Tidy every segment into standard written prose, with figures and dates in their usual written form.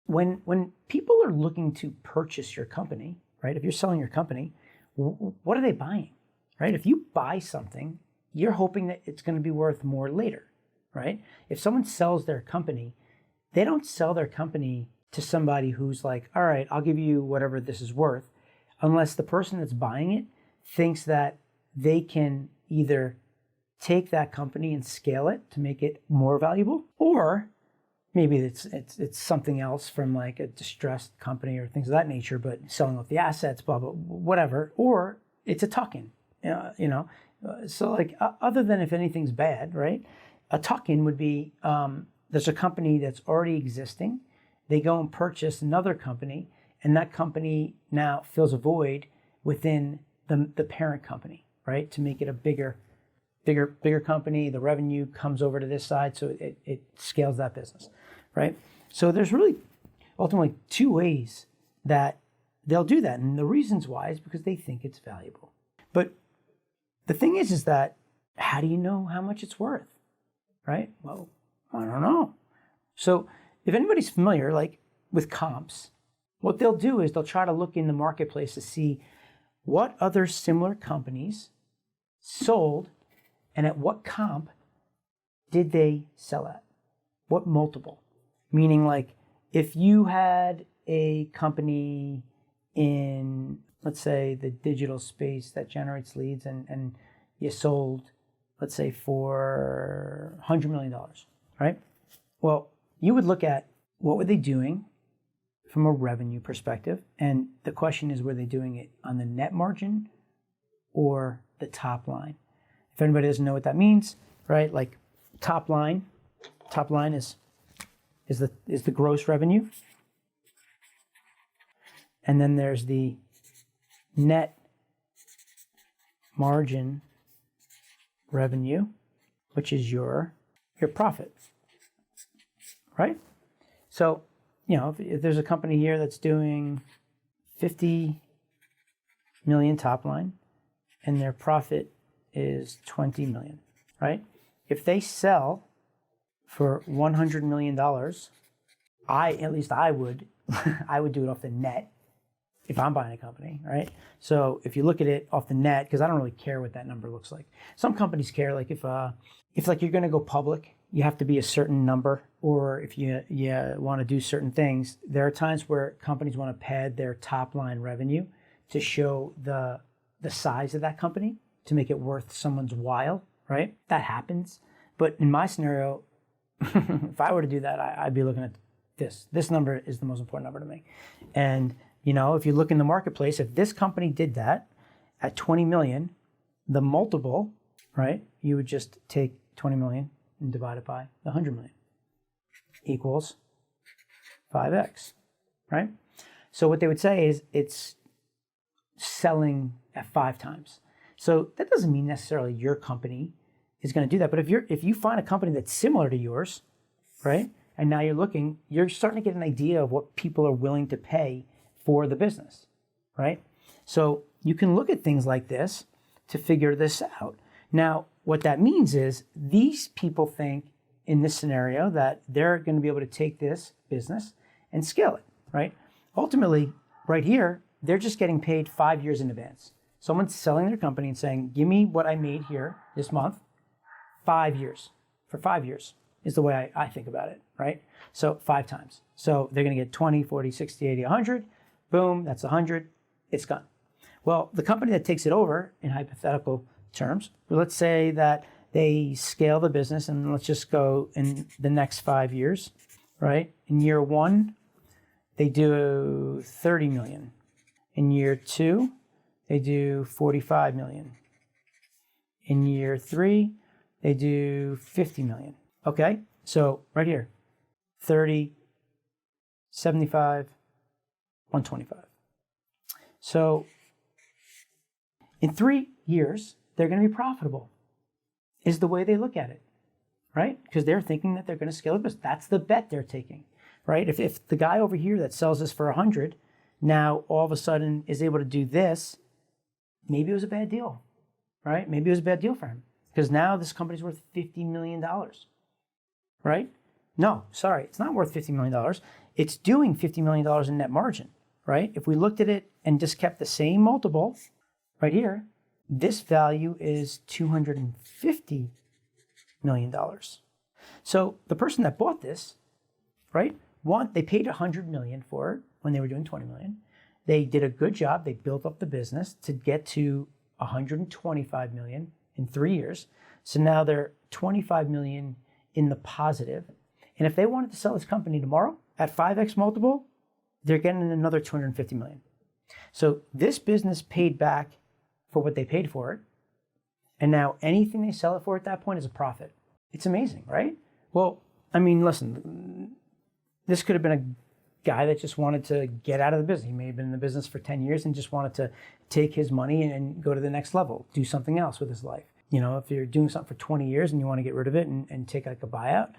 when people are looking to purchase your company, right? If you're selling your company, what are they buying, right? If you buy something, you're hoping that it's going to be worth more later, right? If someone sells their company, they don't sell their company to somebody who's like, all right, I'll give you whatever this is worth, unless the person that's buying it thinks that they can either take that company and scale it to make it more valuable, or maybe it's something else from like a distressed company or things of that nature, but selling off the assets, blah, blah, whatever, or it's a tuck-in, So like other than if anything's bad, right? A tuck-in would be, there's a company that's already existing. They go and purchase another company, and that company now fills a void within the parent company, right? To make it a bigger company. The revenue comes over to this side, so it scales that business, right? So there's really ultimately two ways that they'll do that. And the reasons why is because they think it's valuable. But the thing is that how do you know how much it's worth, right? Well, I don't know. So if anybody's familiar, like with comps, what they'll do is they'll try to look in the marketplace to see what other similar companies sold and at what comp did they sell at? What multiple? Meaning like if you had a company in, let's say, the digital space that generates leads and you sold, let's say, for $100 million, right? Well, you would look at what were they doing from a revenue perspective. And the question is, were they doing it on the net margin or the top line? If anybody doesn't know what that means, right? Like top line is the gross revenue. And then there's the net margin revenue, which is your profit, right? So, if there's a company here that's doing 50 million top line and their profit is 20 million, right? If they sell for $100 million, I would I would do it off the net if I'm buying a company, right? So if you look at it off the net, because I don't really care what that number looks like. Some companies care, like if like you're going to go public, you have to be a certain number, or if you want to do certain things. There are times where companies want to pad their top line revenue to show the size of that company to make it worth someone's while, right? That happens. But in my scenario, if I were to do that, I'd be looking at this. This number is the most important number to me. And if you look in the marketplace, if this company did that at 20 million, the multiple, right, you would just take 20 million and divide it by the 100 million equals 5x, right? So what they would say is it's selling at 5 times. So that doesn't mean necessarily your company is going to do that. But if you find a company that's similar to yours, right, and now you're starting to get an idea of what people are willing to pay for the business, right? So you can look at things like this to figure this out. Now, what that means is these people think in this scenario that they're going to be able to take this business and scale it, right? Ultimately, right here, they're just getting paid 5 years in advance. Someone's selling their company and saying, give me what I made here this month, 5 years. For 5 years is the way I think about it, right? So 5 times. So they're going to get 20, 40, 60, 80, 100. Boom, that's 100. It's gone. Well, the company that takes it over, in hypothetical terms, let's say that they scale the business, and let's just go in the next 5 years, right? In year 1, they do 30 million. In year 2, they do 45 million. In year 3, they do 50 million. Okay, so right here, 30, 75, 125. So in 3 years, they're going to be profitable, is the way they look at it, right? Because they're thinking that they're going to scale the business. That's the bet they're taking, right? If the guy over here that sells this for 100 now all of a sudden is able to do this, maybe it was a bad deal, right? Maybe it was a bad deal for him because now this company's worth $50 million, right? No, sorry, it's not worth $50 million. It's doing $50 million in net margin, right? If we looked at it and just kept the same multiple right here, this value is $250 million. So the person that bought this, right, they paid $100 million for it when they were doing $20 million. They did a good job. They built up the business to get to $125 million in 3 years. So now they're $25 million in the positive. And if they wanted to sell this company tomorrow at 5x multiple, they're getting another $250 million. So this business paid back for what they paid for it. And now anything they sell it for at that point is a profit. It's amazing, right? Well, I mean, listen, this could have been a guy that just wanted to get out of the business. He may have been in the business for 10 years and just wanted to take his money and go to the next level, do something else with his life. You know, if you're doing something for 20 years and you want to get rid of it and take like a buyout,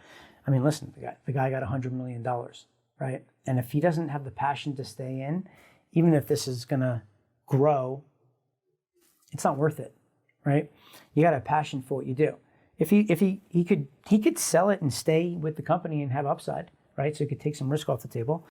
I mean, listen, the guy got $100 million, right? And if he doesn't have the passion to stay in, even if this is going to grow, it's not worth it, right? You got to have passion for what you do. If he could sell it and stay with the company and have upside, right? So he could take some risk off the table.